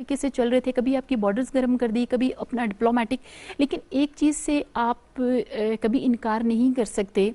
तरीके से चल रहे थे, कभी आपकी बॉर्डर्स गर्म कर दी, कभी अपना डिप्लोमेटिक, लेकिन एक चीज़ से आप कभी इनकार नहीं कर सकते।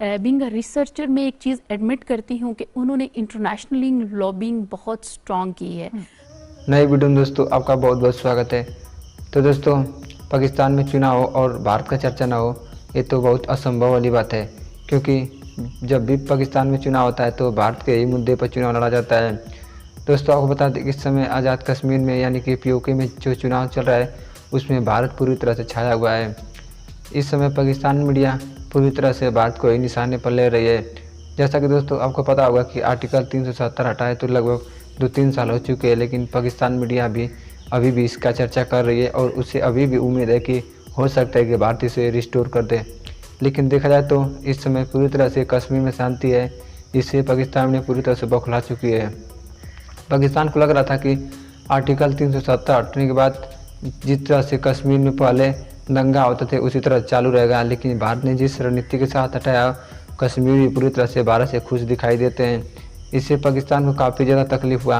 बीइंग अ रिसर्चर मैं एक चीज़ एडमिट करती हूँ कि उन्होंने इंटरनेशनली लॉबिंग बहुत स्ट्रॉन्ग की है। नए वीडियो में दोस्तों आपका बहुत बहुत स्वागत है। तो दोस्तों, पाकिस्तान में चुनाव हो और भारत का चर्चा ना हो, ये तो बहुत असंभव वाली बात है, क्योंकि जब भी पाकिस्तान में चुनाव होता है तो भारत के ही मुद्दे पर चुनाव लड़ा जाता है। दोस्तों, आपको बता दें कि इस समय आज़ाद कश्मीर में यानी कि पीओके में जो चुनाव चल रहा है उसमें भारत पूरी तरह से छाया हुआ है। इस समय पाकिस्तान मीडिया पूरी तरह से भारत को ही निशाने पर ले रही है। जैसा कि दोस्तों आपको पता होगा कि आर्टिकल 370 हटाए तो लगभग 2-3 साल हो चुके हैं, लेकिन पाकिस्तान मीडिया अभी भी इसका चर्चा कर रही है और उससे अभी भी उम्मीद है कि हो सकता है कि भारत इसे रिस्टोर कर दे। लेकिन देखा जाए तो इस समय पूरी तरह से कश्मीर में शांति है, इससे पाकिस्तान में पूरी तरह से बौखला चुकी है। पाकिस्तान को लग रहा था कि आर्टिकल 370 हटने के बाद जिस तरह से कश्मीर में पहले दंगा होते थे उसी तरह चालू रहेगा, लेकिन भारत ने जिस रणनीति के साथ हटाया, कश्मीर भी पूरी तरह से भारत से खुश दिखाई देते हैं। इससे पाकिस्तान को काफ़ी ज़्यादा तकलीफ हुआ,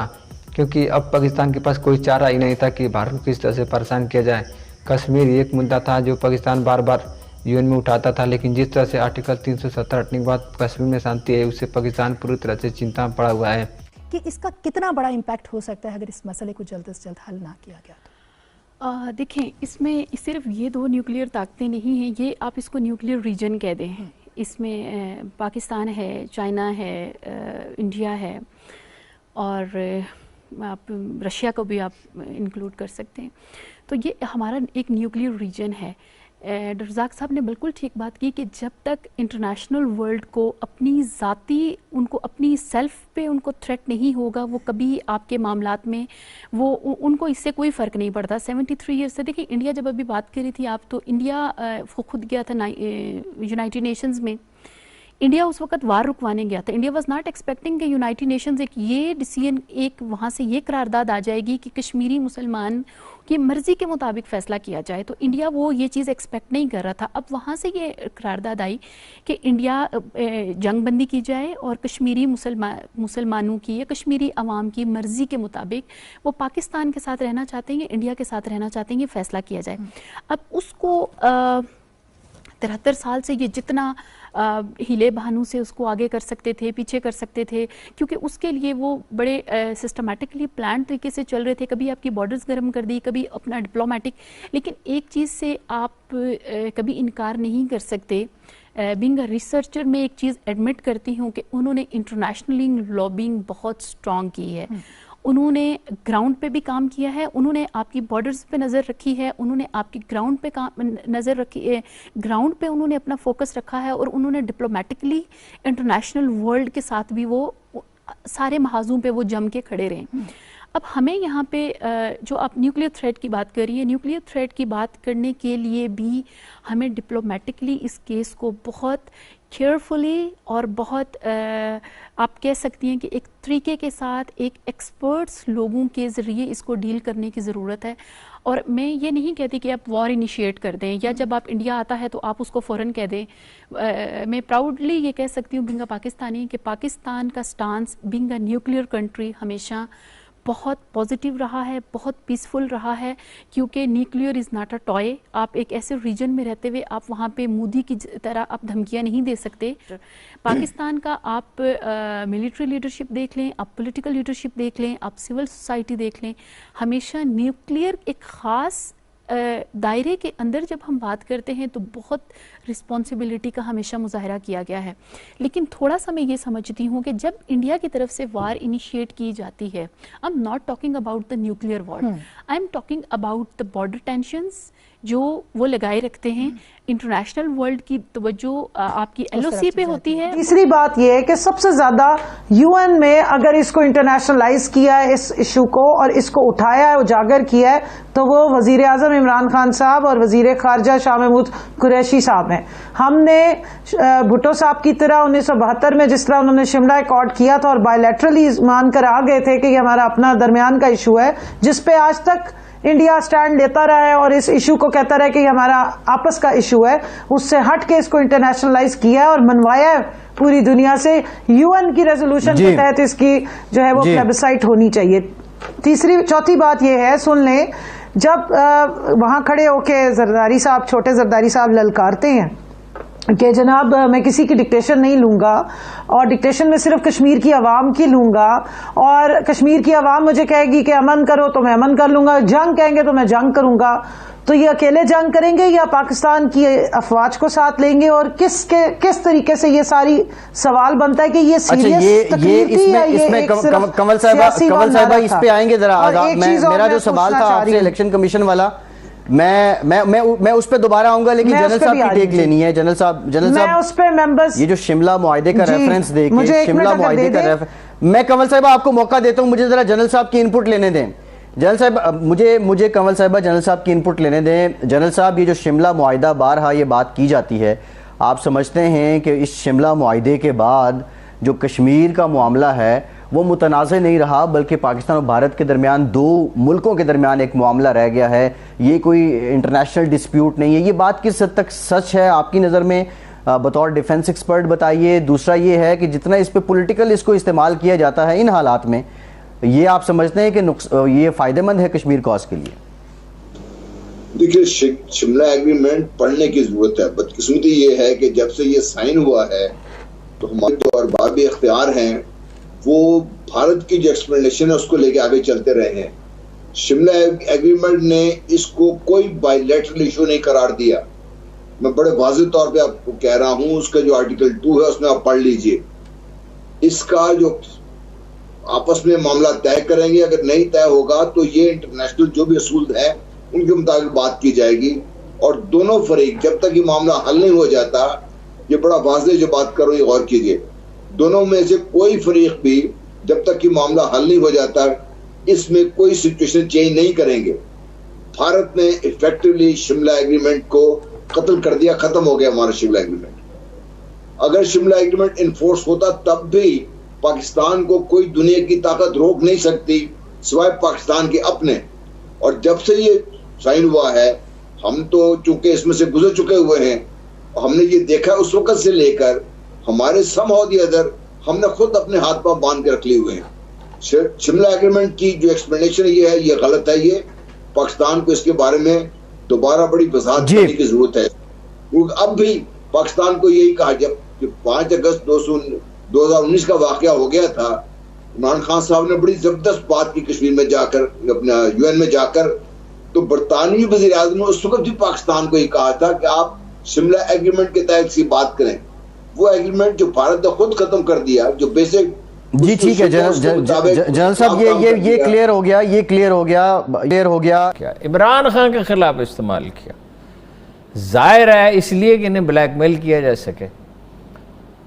क्योंकि अब पाकिस्तान के पास कोई चारा ही नहीं था कि भारत को किस तरह से परेशान किया जाए। कश्मीर एक मुद्दा था जो पाकिस्तान बार बार यूएन में उठाता था, लेकिन जिस तरह से आर्टिकल 370 हटने के बाद कश्मीर में शांति है, उससे पाकिस्तान पूरी तरह से चिंता में पड़ा हुआ है कि इसका कितना बड़ा इम्पैक्ट हो सकता है अगर इस मसले को जल्द से जल्द हल ना किया गया तो। देखें, इसमें सिर्फ ये दो न्यूक्लियर ताकतें नहीं हैं, ये आप इसको न्यूक्लियर रीजन कह दें। इसमें पाकिस्तान है, चाइना है, इंडिया है और आप रशिया को भी आप इंक्लूड कर सकते हैं। तो ये हमारा एक न्यूक्लियर रीजन है। डॉक्टर रज़ाक साहब ने बिल्कुल ठीक बात की कि जब तक इंटरनेशनल वर्ल्ड को अपनी ज़ाती उनको अपनी सेल्फ पे उनको थ्रेट नहीं होगा, वो कभी आपके मामलात में वो उनको इससे कोई फ़र्क नहीं पड़ता। 73 ईयर्स से देखिए, इंडिया जब अभी बात करी थी आप, तो इंडिया वो खुद गया था यूनाइटेड नेशंस में। इंडिया उस वक्त वार रुकवाने गया था। इंडिया वाज नॉट एक्सपेक्टिंग कि यूनाइटेड नेशंस एक ये डिसीजन, एक वहाँ से ये करारदाद आ जाएगी कि कश्मीरी मुसलमान की मर्जी के मुताबिक फैसला किया जाए। तो इंडिया वो ये चीज़ एक्सपेक्ट नहीं कर रहा था। अब वहाँ से ये करारदाद आई कि इंडिया जंगबंदी की जाए और कश्मीरी मुसलमानों की या कश्मीरी अवाम की मर्जी के मुताबिक वो पाकिस्तान के साथ रहना चाहते हैं, इंडिया के साथ रहना चाहते हैं, ये फैसला किया जाए। अब उसको 73 साल से ये जितना हीले बहानों से उसको आगे कर सकते थे, पीछे कर सकते थे, क्योंकि उसके लिए वो बड़े सिस्टमेटिकली प्लान तरीके से चल रहे थे। कभी आपकी बॉर्डर्स गर्म कर दी, कभी अपना डिप्लोमेटिक, लेकिन एक चीज़ से आप कभी इनकार नहीं कर सकते। बीइंग अ रिसर्चर मैं एक चीज़ एडमिट करती हूँ कि उन्होंने इंटरनेशनली लॉबिंग बहुत स्ट्रॉन्ग की है। उन्होंने ग्राउंड पे भी काम किया है, उन्होंने आपकी बॉर्डर्स पे नज़र रखी है, उन्होंने आपकी ग्राउंड पे नज़र रखी है, ग्राउंड पे उन्होंने अपना फोकस रखा है, और उन्होंने डिप्लोमेटिकली इंटरनेशनल वर्ल्ड के साथ भी वो सारे महाजों पे वो जम के खड़े रहे। अब हमें यहाँ पे जो आप न्यूक्लियर थ्रेट की बात कर रही है, न्यूक्लियर थ्रेट की बात करने के लिए भी हमें डिप्लोमेटिकली इस केस को बहुत केयरफुली और बहुत आप कह सकती हैं कि एक तरीके के साथ, एक एक्सपर्ट्स लोगों के ज़रिए इसको डील करने की ज़रूरत है। और मैं ये नहीं कहती कि आप वॉर इनिशिएट कर दें, या जब आप इंडिया आता है तो आप उसको फ़ौरन कह दें। मैं प्राउडली ये कह सकती हूँ बीइंग अ पाकिस्तानी कि पाकिस्तान का stance being a nuclear country हमेशा बहुत पॉजिटिव रहा है, बहुत पीसफुल रहा है, क्योंकि nuclear is not a toy. आप एक ऐसे रीजन में रहते हुए आप वहाँ पे मोदी की तरह आप धमकियाँ नहीं दे सकते। पाकिस्तान का आप मिलिट्री लीडरशिप देख लें, आप पॉलिटिकल लीडरशिप देख लें, आप सिविल सोसाइटी देख लें, हमेशा न्यूक्लियर एक ख़ास दायरे के अंदर जब हम बात करते हैं तो बहुत रिस्पॉन्सिबिलिटी का हमेशा मुजाहरा किया गया है। लेकिन थोड़ा सा मैं ये समझती हूँ कि जब इंडिया की तरफ से वार इनिशिएट की जाती है, I am not talking about the nuclear war, I am talking about the border tensions जो वो लगाए रखते हैं। इंटरनेशनल वर्ल्ड की तवज्जो आपकी एलओसी पे होती है। तीसरी बात यह है कि सबसे ज्यादा यूएन में अगर इसको इंटरनेशनलाइज किया है, इस इशू को, और इसको उठाया है, उजागर किया है, तो वो वजीर आजम इमरान खान साहब और वजीर खारजा शाह महमूद कुरैशी साहब हैं। हमने भुट्टो साहब की तरह 1972 में जिस तरह उन्होंने शिमला अकॉर्ड किया था और बायलैटरली मानकर आ गए थे कि ये हमारा अपना दरमियान का इशू है, जिसपे आज तक इंडिया स्टैंड लेता रहा है और इस इशू को कहता रहा है कि हमारा आपस का इशू है, उससे हट के इसको इंटरनेशनलाइज किया है और मनवाया है पूरी दुनिया से। यूएन की रेजोल्यूशन के तहत इसकी जो है वो प्लेबिसाइट होनी चाहिए। चौथी बात यह है, सुन लें, जब वहां खड़े होके जरदारी साहब, छोटे जरदारी साहब ललकारते हैं कि जनाब मैं किसी की डिक्टेशन नहीं लूंगा और डिक्टेशन में सिर्फ कश्मीर की आवाम की लूंगा, और कश्मीर की आवाम मुझे कहेगी कि अमन करो तो मैं अमन कर लूंगा, जंग कहेंगे तो मैं जंग करूंगा, तो ये अकेले जंग करेंगे या पाकिस्तान की अफवाज को साथ लेंगे? और किस तरीके से ये सारी सवाल बनता है कि ये सीरियस तकलीफ थी या ये एक सिर्फ कमल साहिबा इस पे आएंगे जरा। मेरा जो सवाल था आपसे इलेक्शन कमीशन वाला, मैं उस पे दोबारा आऊंगा, लेकिन जनरल साहब की टेक लेनी है। जनरल साहब उस पे मेंबर्स, ये जो शिमला मुआहदे का रेफरेंस देके, शिमला मुआहदे का रेफरेंस, मैं कमल साहब आपको मौका देता हूं, मुझे जरा जनरल साहब की इनपुट लेने दें। जनरल साहब मुझे कमल साहिबा जनरल साहब की इनपुट लेने दें। जनरल साहब, ये जो शिमला मुआहदा, बारहा ये बात की जाती है, आप समझते हैं कि इस शिमला मुआहदे के बाद जो कश्मीर का मामला है वो मुतनाज़ नहीं रहा, बल्कि पाकिस्तान और भारत के दरमियान, दो मुल्कों के दरमियान एक मामला रह गया है, ये कोई इंटरनेशनल डिस्प्यूट नहीं है? ये बात किस हद तक सच है आपकी नज़र में, बतौर डिफेंस एक्सपर्ट बताइए। दूसरा ये है कि जितना इस पे पॉलिटिकल इसको इस्तेमाल किया जाता है इन हालात में, ये आप समझते हैं कि ये फ़ायदेमंद है कश्मीर कॉज के लिए? देखिए, शिमला एग्रीमेंट पढ़ने की जरूरत है। बदकिस्मती ये है कि जब से ये साइन हुआ है तो हमारे तो अरबाब इख्तियार हैं, वो भारत की जो एक्सप्लेनेशन है उसको लेके आगे चलते रहे हैं। शिमला एग्रीमेंट ने इसको कोई बायलैटरल इशू नहीं करार दिया। मैं बड़े वाज़ेह तौर पे आपको कह रहा हूं, उसका जो आर्टिकल 2 है उसमें आप पढ़ लीजिए। इसका जो आपस में मामला तय करेंगे, अगर नहीं तय होगा तो ये इंटरनेशनल जो भी असूल है उनके मुताबिक बात की जाएगी, और दोनों फरीक जब तक ये मामला हल नहीं हो जाता, ये बड़ा वाज़ेह जो बात कर रहा हूं गौर कीजिए, दोनों में से कोई फरीक भी जब तक कि मामला हल नहीं हो जाता इसमें कोई सिचुएशन चेंज नहीं करेंगे। भारत ने इफेक्टिवली शिमला एग्रीमेंट को कत्ल कर दिया, खत्म हो गया हमारा शिमला एग्रीमेंट। अगर शिमला एग्रीमेंट इन्फोर्स होता तब भी पाकिस्तान को कोई दुनिया की ताकत रोक नहीं सकती सिवाय पाकिस्तान के अपने। और जब से ये साइन हुआ है, हम तो चूंकि इसमें से गुजर चुके हुए हैं, हमने ये देखा उस वक्त से लेकर हमारे समहाउ द अदर हमने खुद अपने हाथ पांव बांध के रख लिए हुए हैं। शिमला एग्रीमेंट की जो एक्सप्लेनेशन ये है, ये गलत है। ये पाकिस्तान को इसके बारे में दोबारा बड़ी वजाहत करने की जरूरत है। अब भी पाकिस्तान को यही कहा, जब 5 अगस्त 2019 का वाकया हो गया था, इमरान खान साहब ने बड़ी जबरदस्त बात की कश्मीर में जाकर, अपना UN में जाकर, तो बरतानवी वज़ीर आज़म ने उस वक्त भी पाकिस्तान को ही कहा था कि आप शिमला एग्रीमेंट के तहत सी बात करें। वो एग्रीमेंट जो भारत ने खुद खत्म कर दिया, जो बेसिक। जी ठीक है जनरल साहब, ये क्लियर हो गया, ये क्लियर हो गया। क्या इमरान खान के खिलाफ इस्तेमाल किया, जाहिर है इसलिए कि इन्हें ब्लैकमेल किया जा सके।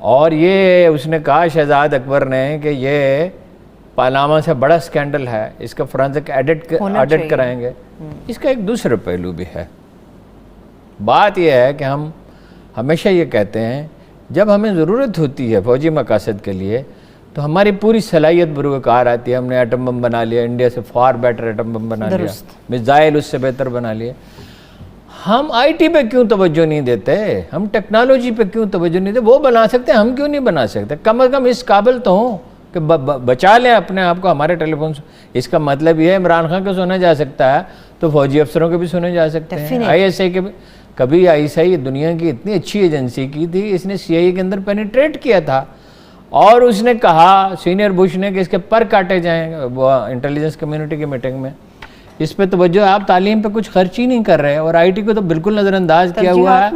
और ये उसने कहा शहजाद अकबर ने कि ये पानामा से बड़ा स्कैंडल है, इसका फोरेंसिक ऑडिट कराएंगे। इसका एक दूसरा पहलू भी है। बात यह है कि हम हमेशा ये कहते हैं, जब हमें ज़रूरत होती है फौजी मकासद के लिए तो हमारी पूरी सलाहियत बुरुकार आती है। हमने एटम बम बना लिया, इंडिया से फार बेटर एटम बम बना लिया, मिसाइल उससे बेहतर बना लिए। हम IT पे क्यों तवज्जो नहीं देते? हम टेक्नोलॉजी पे क्यों तवज्जो नहीं देते? वो बना सकते, हम क्यों नहीं बना सकते? कम से कम इस काबिल तो हों कि बचा लें अपने आप को हमारे टेलीफोन से। इसका मतलब ये है इमरान खान को सुना जा सकता है तो फौजी अफसरों के भी सुने जा सकते हैं, ISI के भी। कभी ISI दुनिया की इतनी अच्छी एजेंसी की थी, इसने CIA के अंदर पेनिट्रेट किया था और उसने कहा, सीनियर बुश ने, कि इसके पर काटे जाएंगे वो इंटेलिजेंस कम्युनिटी की मीटिंग में। इस पे तवज्जो, आप तालीम पे कुछ खर्च ही नहीं कर रहे हैं और IT को तो बिल्कुल नज़रअंदाज किया हुआ है।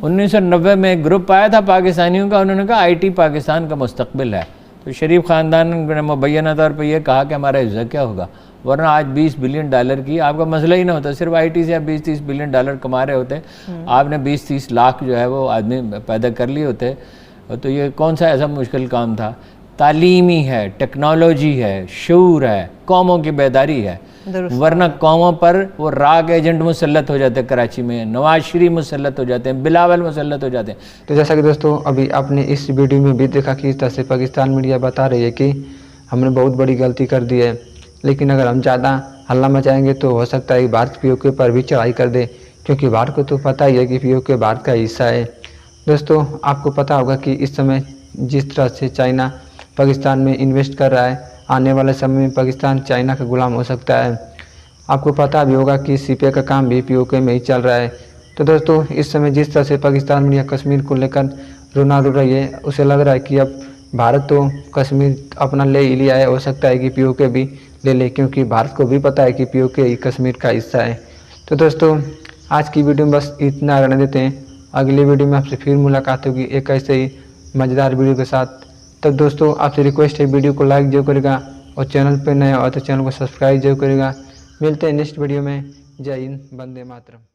1990 में एक ग्रुप आया था पाकिस्तानियों का, उन्होंने कहा IT पाकिस्तान का मुस्तकबिल है। तो शरीफ ख़ानदान ने मुबैना तौर पर यह कहा कि हमारा हिस्सा क्या होगा, वरना आज $20 बिलियन की आपका मसला ही ना होता। सिर्फ IT से आप $20-30 बिलियन कमा रहे होते, आपने 20-30 लाख जो है वो आदमी पैदा कर लिए होते। तो ये कौन सा ऐसा मुश्किल काम था? तालीमी है, टेक्नोलॉजी है, शऊर है, कौमों की बेदारी है, वरना कौमों पर वो राग एजेंट मुसल्लत हो जाते हैं। कराची में नवाज शरीफ मुसल्लत हो जाते हैं, बिलावल मुसल्लत हो जाते हैं। तो जैसा कि दोस्तों अभी आपने इस वीडियो में भी देखा कि इस तरह से पाकिस्तान मीडिया बता रही है कि हमने बहुत बड़ी गलती कर दी है, लेकिन अगर हम ज़्यादा हल्ला मचाएंगे तो हो सकता है भारत POK पर भी चढ़ाई कर दे, क्योंकि भारत को तो पता ही है कि POK भारत का हिस्सा है। दोस्तों आपको पता होगा कि इस समय जिस तरह से चाइना पाकिस्तान में इन्वेस्ट कर रहा है आने वाले समय में पाकिस्तान चाइना का गुलाम हो सकता है। आपको पता भी होगा कि सीपीए का काम भी पीओके में ही चल रहा है। तो दोस्तों, इस समय जिस तरह से पाकिस्तान मीडिया कश्मीर को लेकर रोना रो रही है, उसे लग रहा है कि अब भारत तो कश्मीर अपना ले ही लिया है। हो सकता है कि पीओके भी ले ले, क्योंकि भारत को भी पता है कि पीओके ही कश्मीर का हिस्सा है। तो दोस्तों, आज की वीडियो में बस इतना रहने देते हैं। अगली वीडियो में आपसे फिर मुलाकात होगी एक ऐसे ही मज़ेदार वीडियो के साथ। तब दोस्तों, आपसे रिक्वेस्ट है वीडियो को लाइक जरूर करेगा और चैनल पर नए हो तो चैनल को सब्सक्राइब जरूर करेगा। मिलते हैं नेक्स्ट वीडियो में। जय हिंद, वंदे मातरम।